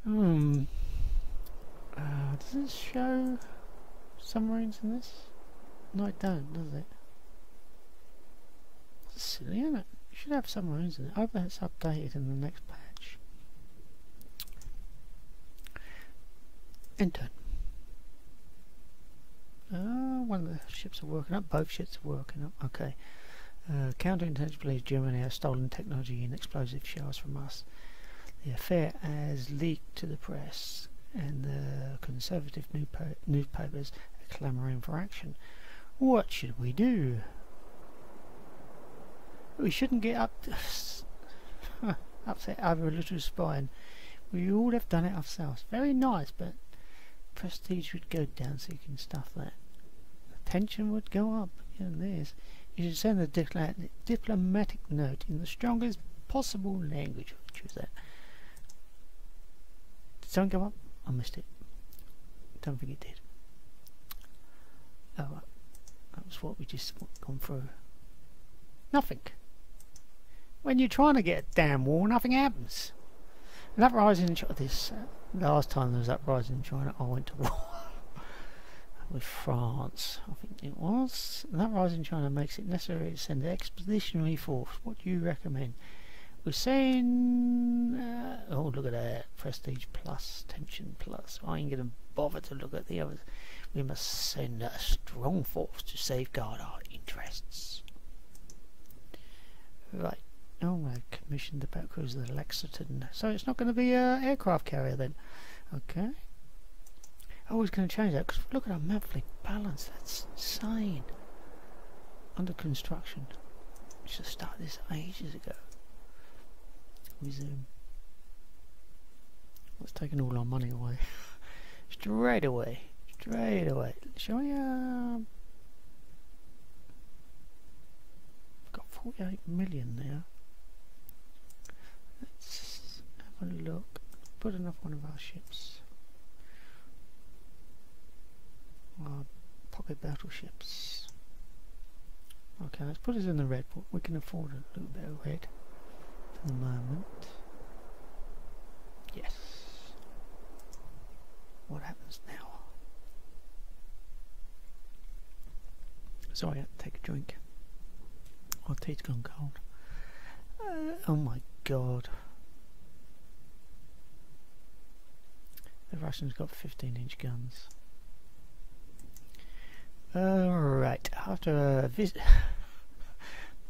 Hmm. Does this show submarines in this? No, it don't, does it? That's silly, isn't it? You should have submarines in it. I hope that's updated in the next patch. Enter. One of the ships are working up. Both ships are working up. Okay. Counterintelligence believes Germany has stolen technology and explosive shells from us. The affair has leaked to the press, and the conservative newspapers are clamouring for action. What should we do? We shouldn't get upset over a little spying. We all have done it ourselves. Very nice, but prestige would go down so you can stuff that. The tension would go up. Yeah, there's. You should send a diplomatic note in the strongest possible language. Choose that. Did something go up? I missed it. Don't think it did. Oh, right. That was what we just gone through. Nothing. When you're trying to get a damn war, nothing happens. An uprising in China. Last time there was uprising in China, I went to war with France, I think it was. An uprising in China makes it necessary to send an expeditionary force. What do you recommend? We're saying, oh, look at that, prestige plus, tension plus. I ain't gonna bother to look at the others. We must send a strong force to safeguard our interests. Right. Oh, I commissioned the battlecruiser, the Lexington. So it's not going to be an aircraft carrier then. Okay. I was going to change that because look at our monthly balance. That's insane. Under construction. We should have started this ages ago. Resume. What's taking all our money away? Straight away. Straight away. Shall we? We've got 48 million there. Let's have a look. Put another one of our ships. Our pocket battleships. Okay, let's put us in the red. We can afford a little bit of red for the moment. Yes. What happens now? Sorry, I had to take a drink. My tea's gone cold. Oh my god. The Russians got 15-inch guns. Alright, after a visit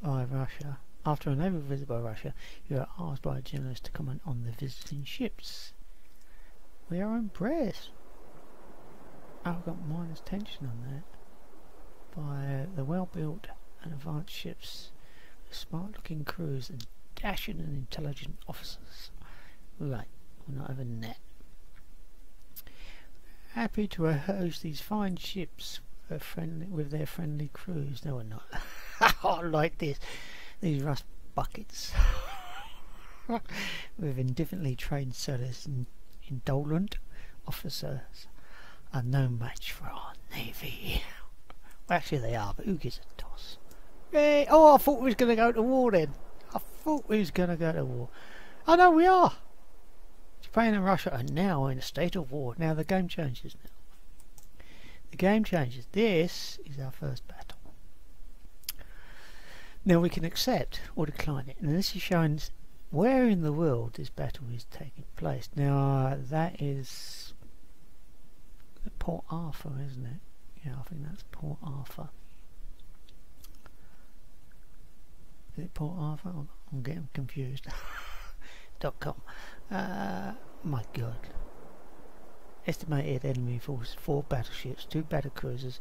by Russia, after a naval visit by Russia, you are asked by a journalist to comment on the visiting ships. We are impressed. Oh, I've got minus tension on that. By the well-built and advanced ships, with smart-looking crews and dashing and intelligent officers. Right, we're not having that. Happy to host these fine ships with their friendly crews. No, we're not. I like this. These rust buckets with indifferently trained sailors and indolent officers are no match for our navy. Well, actually they are, but who gives a toss? Hey, oh, I thought we was going to go to war then. I thought we was going to go to war. Oh no, we are. Japan and Russia are now in a state of war. Now the game changes now. The game changes. This is our first battle. Now we can accept or decline it. And this is showing where in the world this battle is taking place. Now that is Port Arthur, isn't it? Yeah, I think that's Port Arthur. Is it Port Arthur? I'm getting confused. .com. My god. Estimated enemy force: 4 battleships, 2 battlecruisers,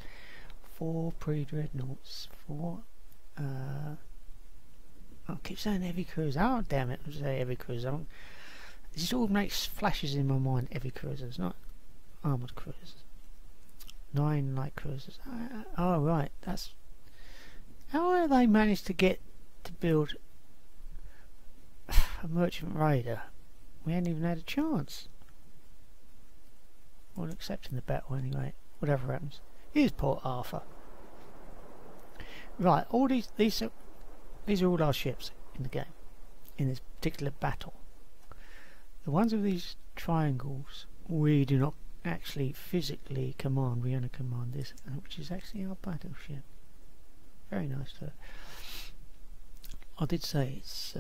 4 pre-dreadnoughts, 4 I keep saying heavy cruiser. Oh damn it, I say heavy cruiser. This all makes flashes in my mind. Heavy cruisers, not armoured cruisers. 9 light cruisers. Oh right, that's how have they managed to get to build a merchant raider? We hadn't even had a chance. Well, accepting the battle anyway, whatever happens. Here's Port Arthur. Right, all these are all our ships in the game, in this particular battle. The ones with these triangles we do not actually physically command, we only command this, which is actually our battleship. Very nice though. I did say it's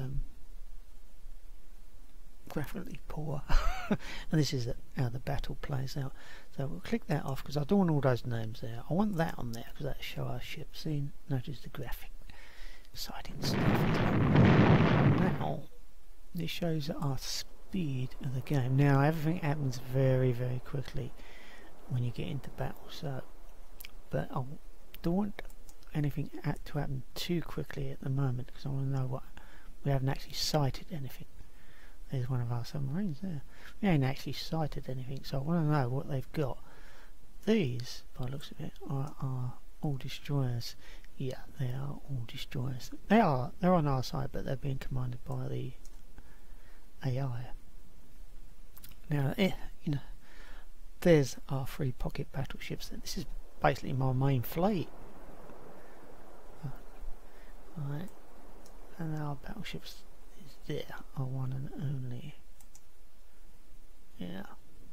graphically poor. And this is how the battle plays out. So we'll click that off because I don't want all those names there. I want that on there because that'll show our ship. See, notice the graphic. Exciting stuff. Now, this shows our speed of the game. Now, everything happens very, very quickly when you get into battle. So, but I don't want anything to happen too quickly at the moment because I want to know what we haven't actually sighted anything. There's one of our submarines there. We ain't actually sighted anything, so I want to know what they've got. These, by the looks of it, are all destroyers. Yeah, they are all destroyers. They're on our side, but they're being commanded by the AI. Now, you know, there's our 3 pocket battleships. This is basically my main fleet. Right, and our battleships is there, our one and only. Yeah,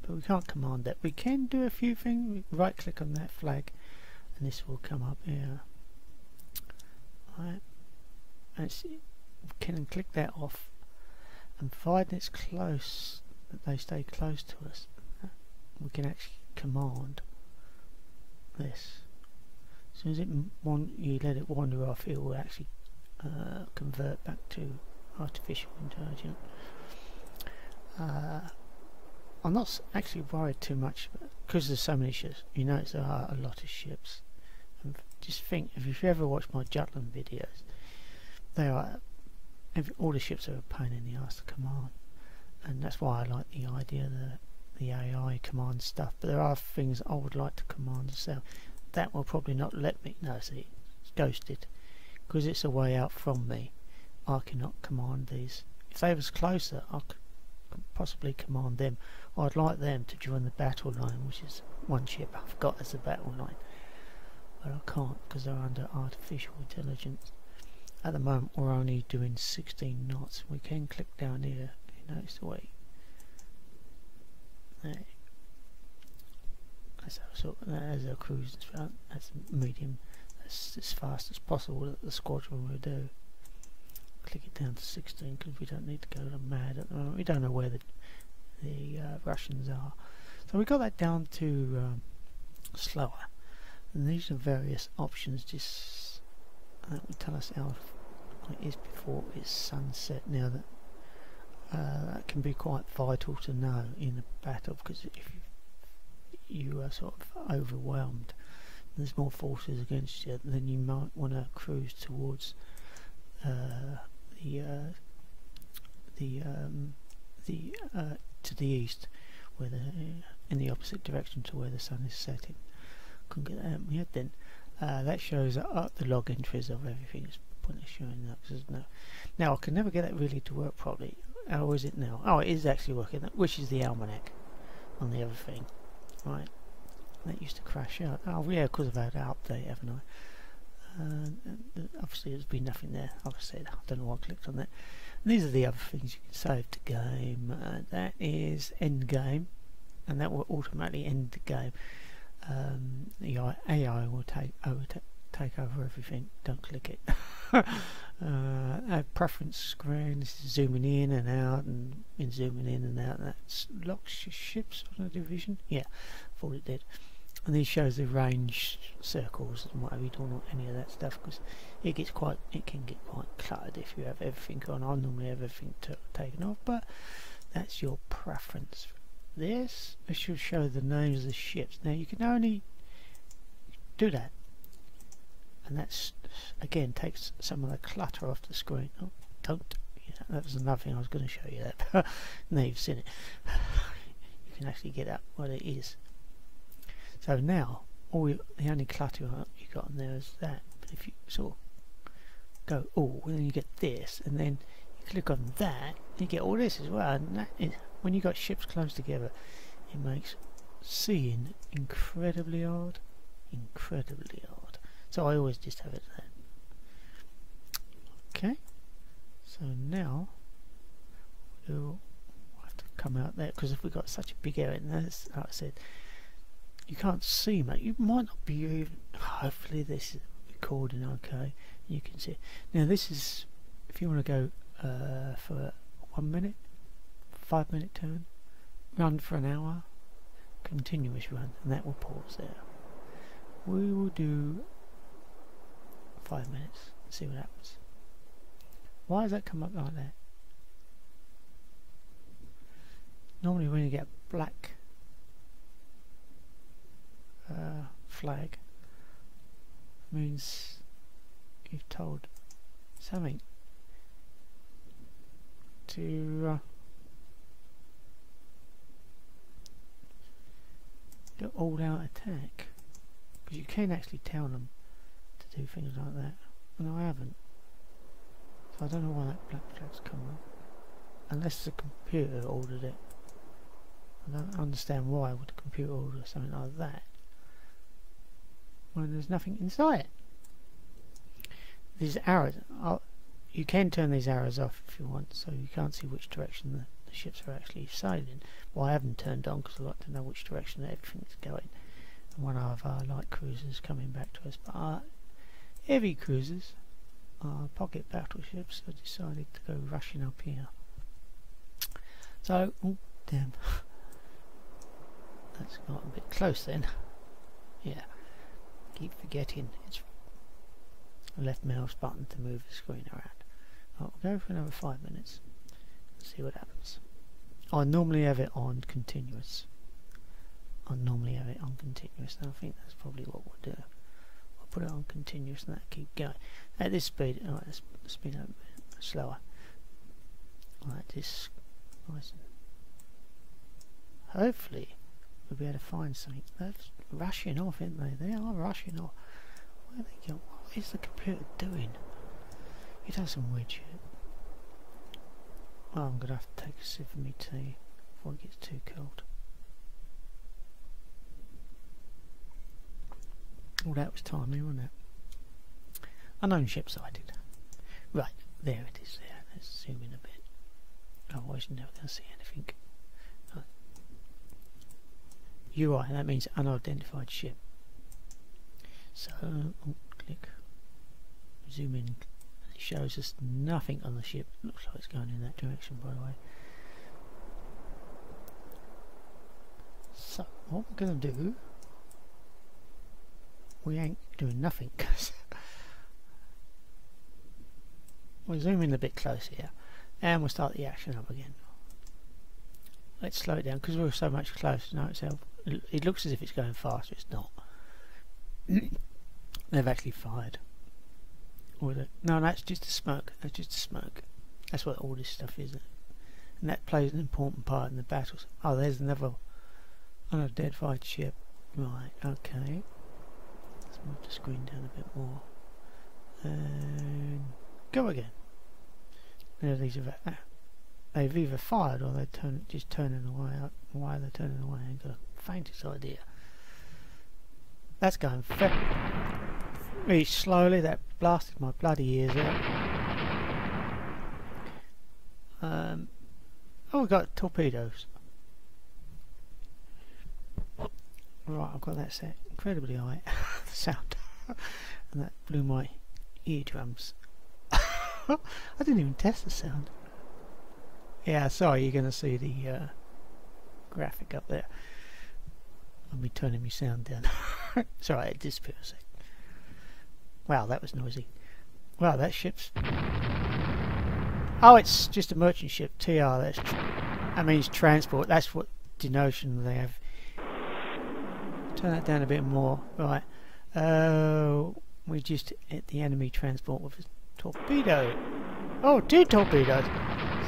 but we can't command that. We can do a few things. We right click on that flag and this will come up here. Right, and we can click that off, and provided it's close, that they stay close to us, we can actually command this. As soon as you let it wander off, it will actually convert back to artificial intelligence. I'm not actually worried too much because there's so many ships. You notice there are a lot of ships. And just think, if you've ever watched my Jutland videos, they are all the ships are a pain in the ass to command, and that's why I like the idea of the AI command stuff. But there are things I would like to command myself. That will probably not let me. No, see, it's ghosted because it's a way out from me. I cannot command these. If they was closer, I could possibly command them. I'd like them to join the battle line, which is one ship I've got as a battle line, but I can't because they're under artificial intelligence. At the moment we're only doing 16 knots. We can click down here. You notice the way there. As a cruise, that's medium, that's as fast as possible that the squadron will do. Click it down to 16 because we don't need to go mad at the moment. We don't know where the Russians are, so we got that down to slower. And these are various options. Just that will tell us how it is before it's sunset. Now that can be quite vital to know in a battle, because if you are sort of overwhelmed, there's more forces against you, then you might want to cruise towards to the east, where in the opposite direction to where the sun is setting. Couldn't get that out yet. Then that shows up the log entries of everything. It's pointless showing that because there's no. Now I can never get that really to work properly. How is it now? Oh, it is actually working. Which is the almanac on the other thing. Right, that used to crash out. Oh yeah, because I've had an update, haven't I? Obviously there's been nothing there. Like I said, I don't know why I clicked on that. And these are the other things you can save to game. That is end game, and that will automatically end the game. The AI will take over everything. Don't click it. A preference screen. This is zooming in and out, and zooming in and out. That locks ships on a division. Yeah, I thought it did. And these shows the range circles and whatever. You don't want any of that stuff because it can get quite cluttered if you have everything on. I normally have everything taken off, but that's your preference. This should show the names of the ships. Now you can only do that, and that's again takes some of the clutter off the screen. Oh, don't. Yeah, that was another thing I was going to show you that, but now you've seen it. You can actually get out what it is. So now the only clutter you got on there is that. But if you sort of go then you get this, and then you click on that, you get all this as well. And that is, when you got ships close together, it makes seeing incredibly hard. Incredibly hard. So I always just have it there. Okay. So now we'll have to come out there, because if we've got such a big area, and that's, like I said, you can't see much. You might not be even, hopefully this is recording okay, you can see. Now this is, if you want to go for 1 minute, 5 minute turn, run for an hour, continuous run, and that will pause there. We will do 5 minutes and see what happens. Why does that come up like that? Normally when you get a black flag, means you've told something to do all out attack, because you can actually tell them to do things like that, and I haven't, so I don't know why that black flag's come up, unless the computer ordered it. I don't understand why would the computer order something like that when there's nothing inside it. These arrows, you can turn these arrows off if you want, so you can't see which direction the ships are actually sailing. Well, I haven't turned on because I like to know which direction everything's going. And one of our light cruisers coming back to us, but our heavy cruisers, our pocket battleships, have decided to go rushing up here. So, oh damn, that's got a bit close then. Yeah, keep forgetting it's left mouse button to move the screen around. Right, we'll go for another 5 minutes and see what happens. I normally have it on continuous. And I think that's probably what we'll do. I'll put it on continuous and that'll keep going. At this speed, alright, let's speed up a bit slower. Like this, nice. Hopefully we'll be able to find something. They're rushing off, aren't they? They are rushing off. Where are they going? What is the computer doing? It does some weird shit. Oh, I'm gonna have to take a sip of me tea before it gets too cold. Oh, that was timely, wasn't it? Unknown ship sighted. Right, there it is there. Let's zoom in a bit. Otherwise you're never going to see anything. Right. UI, that means unidentified ship. So, click, zoom in, and it shows us nothing on the ship. Looks like it's going in that direction, by the way. So, what we're going to do, we ain't doing nothing, because we'll zoom in a bit closer here, and we'll start the action up again. Let's slow it down, because we're so much closer now itself. It looks as if it's going faster, it's not. They've actually fired. No, that's just the smoke. That's just the smoke. That's what all this stuff is. And that plays an important part in the battles. Oh, there's another unidentified ship. Right, okay. Let's move the screen down a bit more. And go again. Now these are, they've either fired or they're just turning away. Why they're turning away, I ain't got the faintest idea. That's going very slowly. That blasted my bloody ears out. Oh, we've got torpedoes. Right, I've got that set incredibly high. The sound. And that blew my eardrums. I didn't even test the sound. Yeah, sorry, you're going to see the graphic up there. I'll be turning my sound down. Sorry, it disappeared a sec. Wow, that was noisy. Wow, that ship's... Oh, it's just a merchant ship. TR, that means transport. That's what denotion they have. Turn that down a bit more. Right. We just hit the enemy transport with a torpedo. Oh, 2 torpedoes.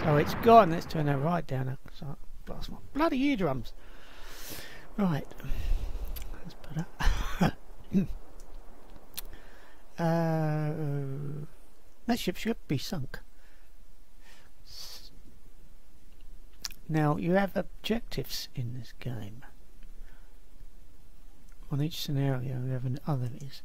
So it's gone. Let's turn that right down. So I blast my bloody eardrums. Right. That's better. That ship should be sunk. Now you have objectives in this game. On each scenario you have an others.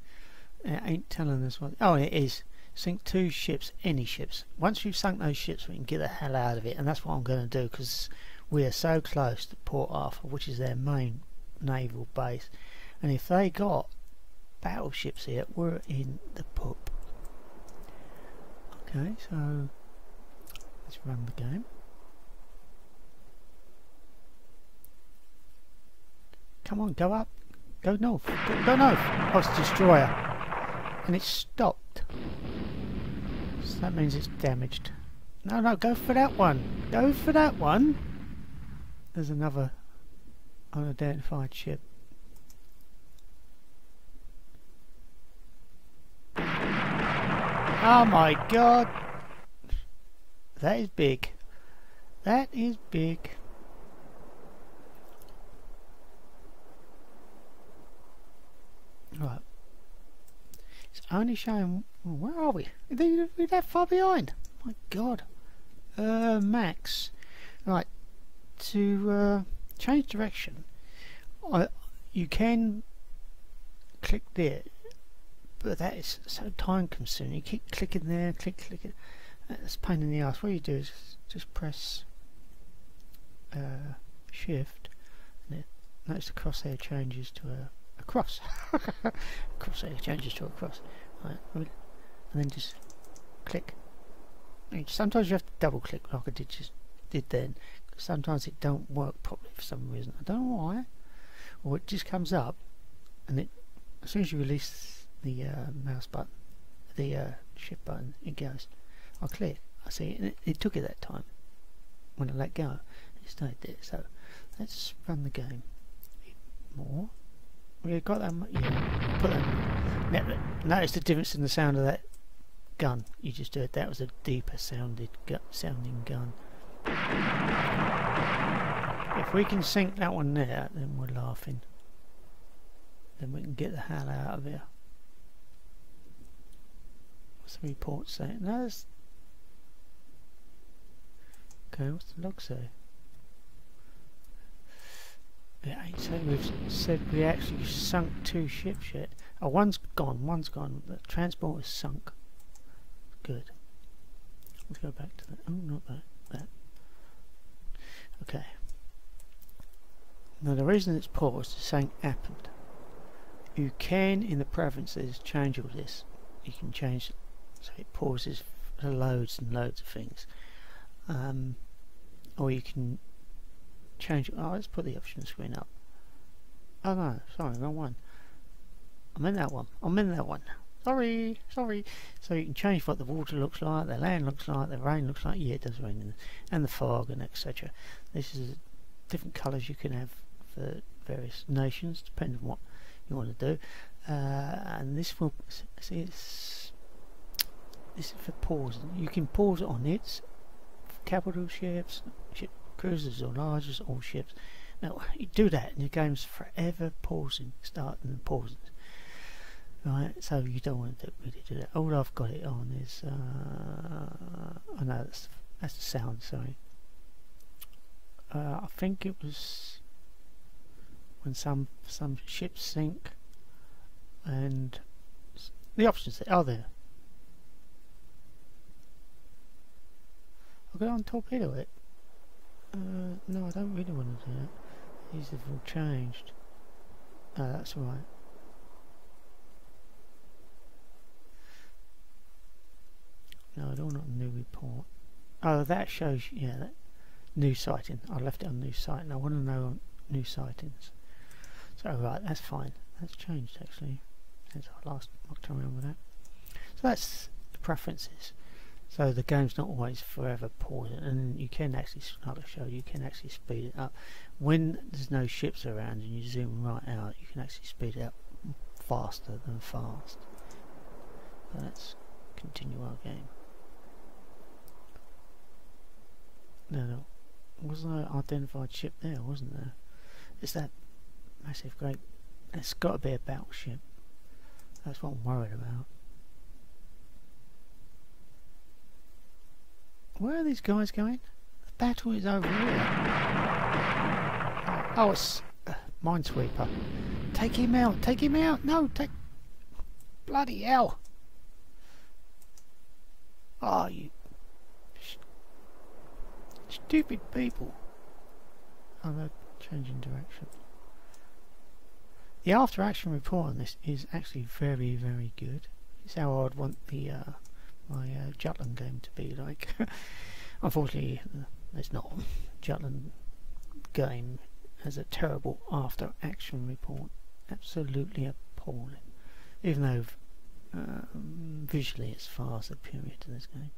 It ain't telling us what. Oh, it is. Sink 2 ships, any ships. Once you've sunk those ships, we can get the hell out of it, and that's what I'm going to do, because We are so close to Port Arthur, which is their main naval base, and if they got battleships here, we're in the poop. Okay, so let's run the game. Come on, go up, go north, go north. Oh, it's a destroyer, and it's stopped. So that means it's damaged. No, no, go for that one. Go for that one. There's another unidentified ship. Oh my god! That is big. That is big. Right. It's only showing... Where are we? We're that far behind. My god. Max. Right. To change direction, you can click there. But that is so time consuming. You keep clicking there, clicking. That's a pain in the ass. What you do is just press shift, and notice the crosshair changes to a cross. Crosshair changes to a cross. Right, and then just click. Sometimes you have to double click like I did then. Sometimes it don't work properly for some reason. I don't know why. Or it just comes up, and it as soon as you release the mouse button, the shift button, it goes. I click, I see, and it took it that time. When I let go, it stayed there. So let's run the game. More. We got that. Yeah. Put that. Notice the difference in the sound of that gun. You just heard that was a deeper sounding gun. If we can sink that one there, then we're laughing. Then we can get the hell out of here. What's the report say? No, that's... Okay, what's the log say? It ain't so we've said we actually sunk 2 ships yet. Oh, one's gone. The transport is sunk. Good. Let's go back to that. Oh, not that. Okay. Now the reason it's paused is something happened. You can, in the preferences, change all this. You can change so it pauses for loads and loads of things. Or you can change... Oh, let's put the option screen up. Oh no, sorry, wrong one. I'm in that one. Sorry. So you can change what the water looks like, the land looks like, the rain looks like. Yeah, it does rain, and the fog and etc. This is different colours you can have for various nations, depending on what you want to do. And this will see this is for pausing. You can pause it on its capital ships, cruisers or largest, all ships. Now you do that, and your game's forever pausing, starting and pausing. Right, so you don't want to really do that. All I've got it on is I know that's the sound. Sorry. I think it was when some ships sink, and the options are there. I'll go on torpedo it. No, I don't really want to do that. These have all changed. Oh, that's right. No, I don't want a new report. Oh, that shows, yeah, that new sighting. I left it on new sighting. I want to know new sightings. So, right, that's fine. That's changed actually since I last mucked around with that. So that's the preferences. So the game's not always forever pausing, and you can actually, like I showed you, can actually speed it up. When there's no ships around and you zoom right out, you can actually speed it up faster than fast. So let's continue our game. No, wasn't an identified ship there, wasn't there? It's that massive great... It's got to be a battleship. That's what I'm worried about. Where are these guys going? The battle is over here. Oh, it's Minesweeper. Take him out! Take him out! No, take... Bloody hell! Oh, you... stupid people. they're changing direction. The after action report on this is actually very, very good. It's how I'd want the my Jutland game to be like. Unfortunately, it's not. Jutland game has a terrible after action report. Absolutely appalling. Even though visually it's far superior to this game.